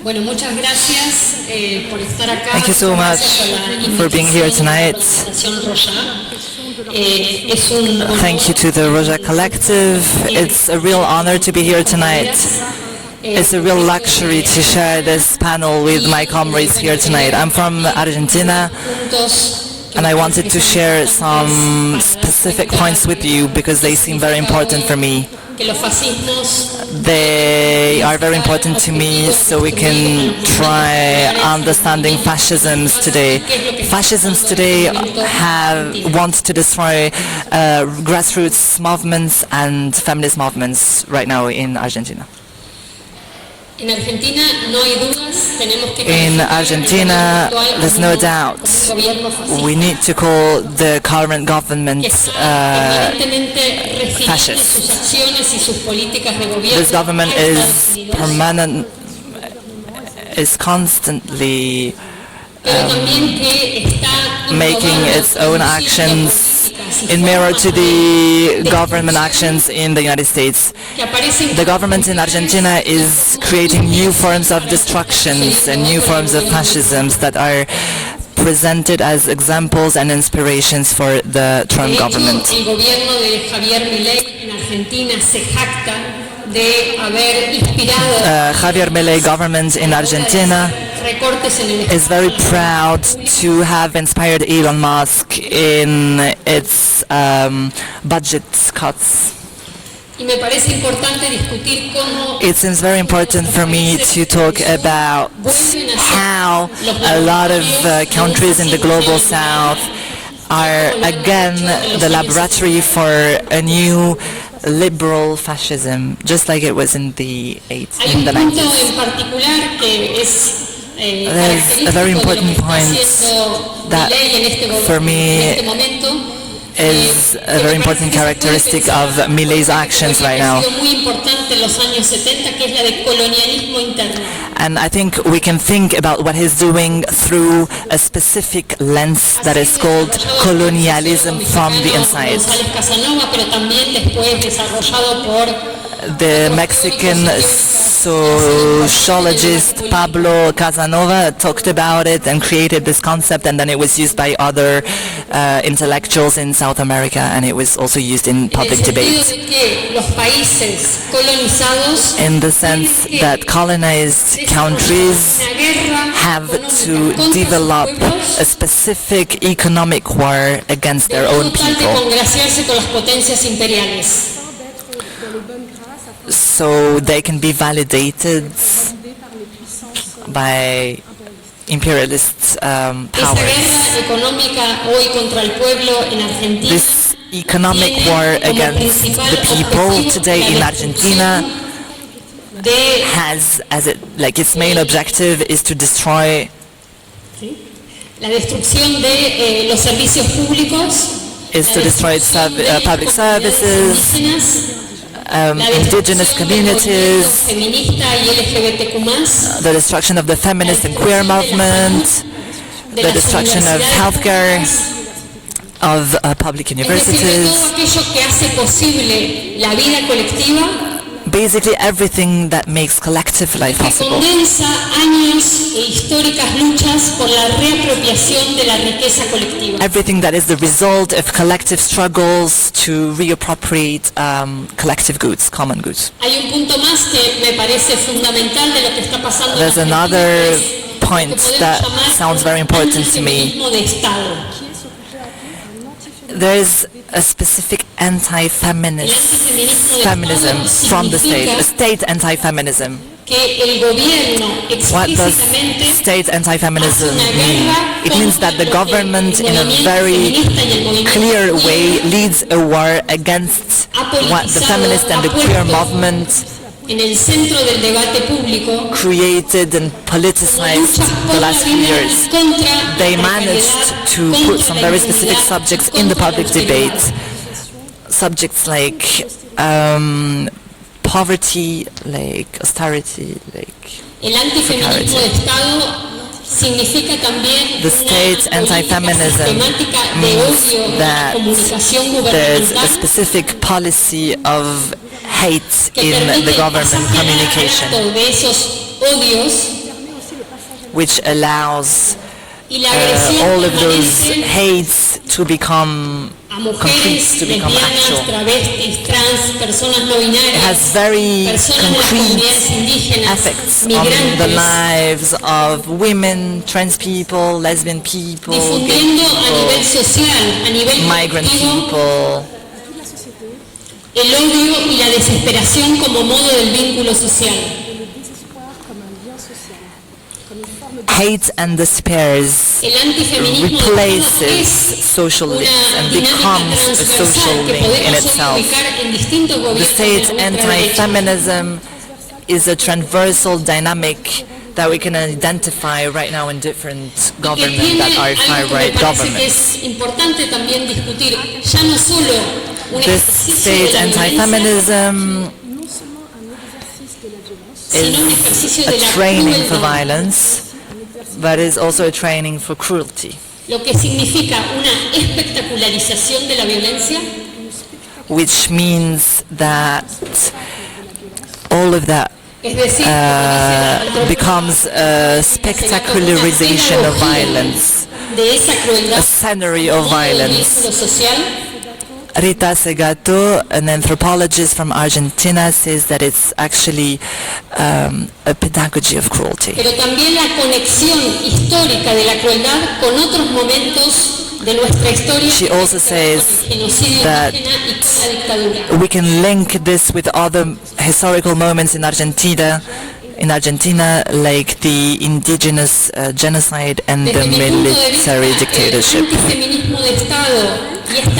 Bueno, muchas gracias por estar acá. Thank you so much for being here tonight. Thank you to the Roja Collective. It's a real honor to be here tonight. It's a real luxury to share this panel with my comrades here tonight. I'm from Argentina, and I wanted to share some specific points with you because they seem very important for me. They are very important to me, so we can try understanding fascisms today. Fascisms today want to destroy grassroots movements and feminist movements right now in Argentina. In Argentina, there's no doubt we need to call the current government fascist. This government is constantly making its own actions in mirror to the government actions in the United States. The government in Argentina is creating new forms of destructions and new forms of fascisms that are presented as examples and inspirations for the Trump government. Javier Milei government in Argentina is very proud to have inspired Elon Musk in its budget cuts. It seems very important for me to talk about how a lot of countries in the global south are again the laboratory for a new liberal fascism, just like it was in the 90s. There's a very important point that for me is a very important characteristic of Milei's actions right now. And I think we can think about what he's doing through a specific lens that is called colonialism from the inside. The Mexican sociologist Pablo Casanova talked about it and created this concept, and then it was used by other intellectuals in South America, and it was also used in public debate. In the sense that colonized countries have to develop a specific economic war against their own people, so they can be validated by imperialist powers. This economic war against the people today in Argentina has its main objective is to destroy public services, indigenous communities, the destruction of the feminist and queer movement, the destruction of healthcare, of public universities, basically everything that makes collective life possible. Everything that is the result of collective struggles to reappropriate collective goods, common goods. There's another point that sounds very important to me. There's a specific anti-feminism from the state, a state anti-feminism. What does state anti-feminism mean? It means that the government in a very clear way leads a war against what the feminist and the queer movement created and politicized the last few years. They managed to put some very specific subjects in the public debate, subjects like poverty, like austerity, like precarity. The state anti-feminism means that there's a specific policy of hate in the government communication, which allows all of those hates to become concrete, to become actual. It has very concrete effects on the lives of women, trans people, lesbian people, gay people, migrant people. El odio y la desesperación como modo del vínculo social. Hate and despair replaces social links and becomes a social link in itself. The state's anti-feminism is a transversal dynamic that we can identify right now in different governments that are far-right governments. This state anti-feminism is a training for violence, but is also a training for cruelty. Which means that all of that becomes a spectacularization of violence, a scenery of violence. Rita Segato, an anthropologist from Argentina, says that it's actually a pedagogy of cruelty. Pero también la conexión histórica de la crueldad con otros momentos de nuestra historia. She also says that we can link this with other historical moments in Argentina, like the indigenous genocide and the military dictatorship.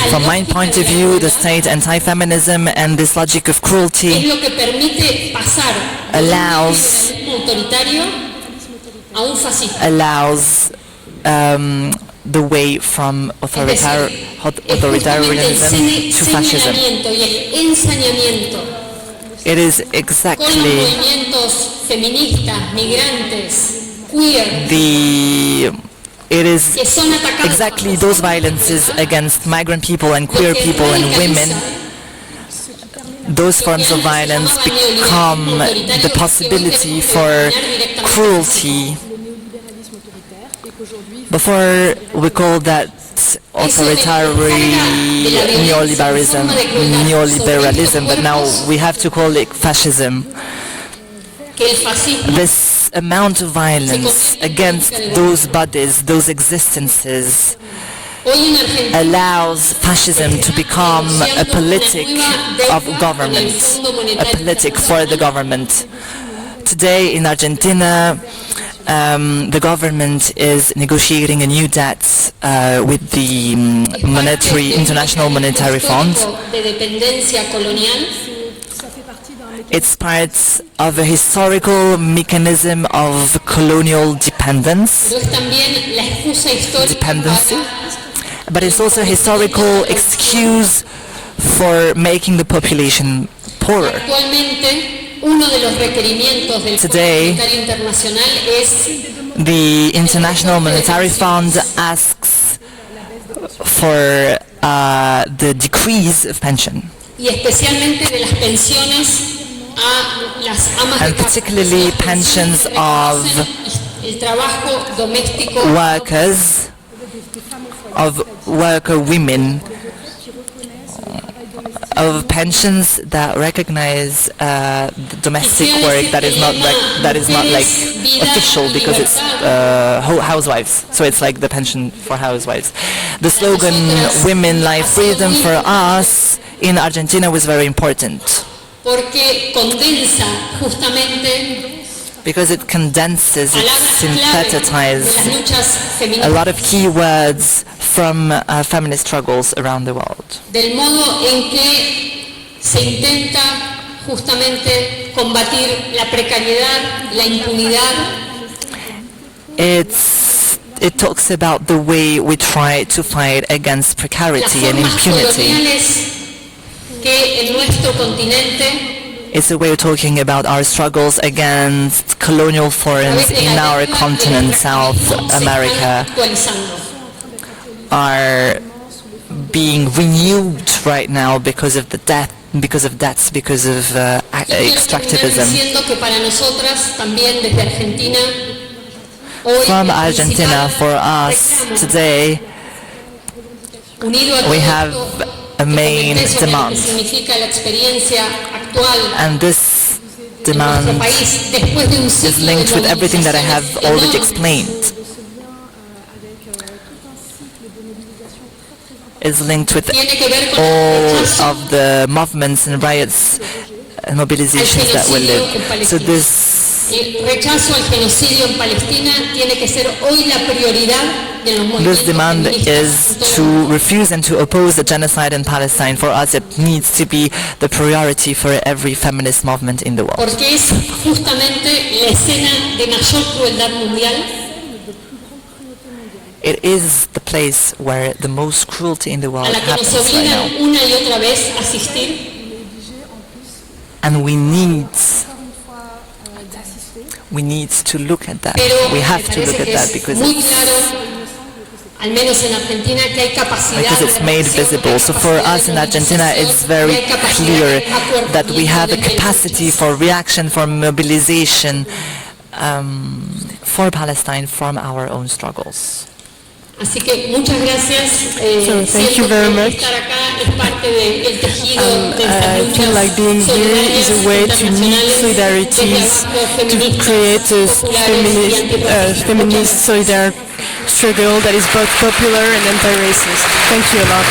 From my point of view, the state anti-feminism and this logic of cruelty allows the way from authoritarianism to fascism. It is exactly those violences against migrant people and queer people and women. Those forms of violence become the possibility for cruelty. Before we call that authoritarian neoliberalism, but now we have to call it fascism. This amount of violence against those bodies, those existences, allows fascism to become a politic of government, a politic for the government. Today in Argentina, the government is negotiating a new debt with the International Monetary Fund. It's part of a historical mechanism of colonial dependency, but it's also a historical excuse for making the population poorer. Today, the International Monetary Fund asks for the decrease of pension, and particularly pensions of workers, of worker women, of pensions that recognize the domestic work that is not like official because it's housewives. So it's like the pension for housewives. The slogan "Women, Life, Freedom" for us in Argentina was very important because it condenses, it synthesizes a lot of key words from feminist struggles around the world. Del modo en que se intenta justamente combatir la precariedad, la impunidad. It talks about the way we try to fight against precarity and impunity. Que en nuestro continente it's a way of talking about our struggles against colonial forms in our continent, South America, are being renewed right now because of the death because of debts, because of extractivism. From Argentina, for us today, we have a main demand, and this demand is linked with everything that I have already explained. Is linked with all of the movements and riots and mobilizations that will live. So this demand is to refuse and to oppose the genocide in Palestine. For us, it needs to be the priority for every feminist movement in the world. It is the place where the most cruelty in the world happens right now. And we need to look at that. We have to look at that because it's made visible. So for us in Argentina, it's very clear that we have a capacity for reaction, for mobilization for Palestine from our own struggles. So thank you very much. I feel like being here is a way to meet solidarities, to create a feminist solidar struggle that is both popular and anti-racist. Thank you a lot.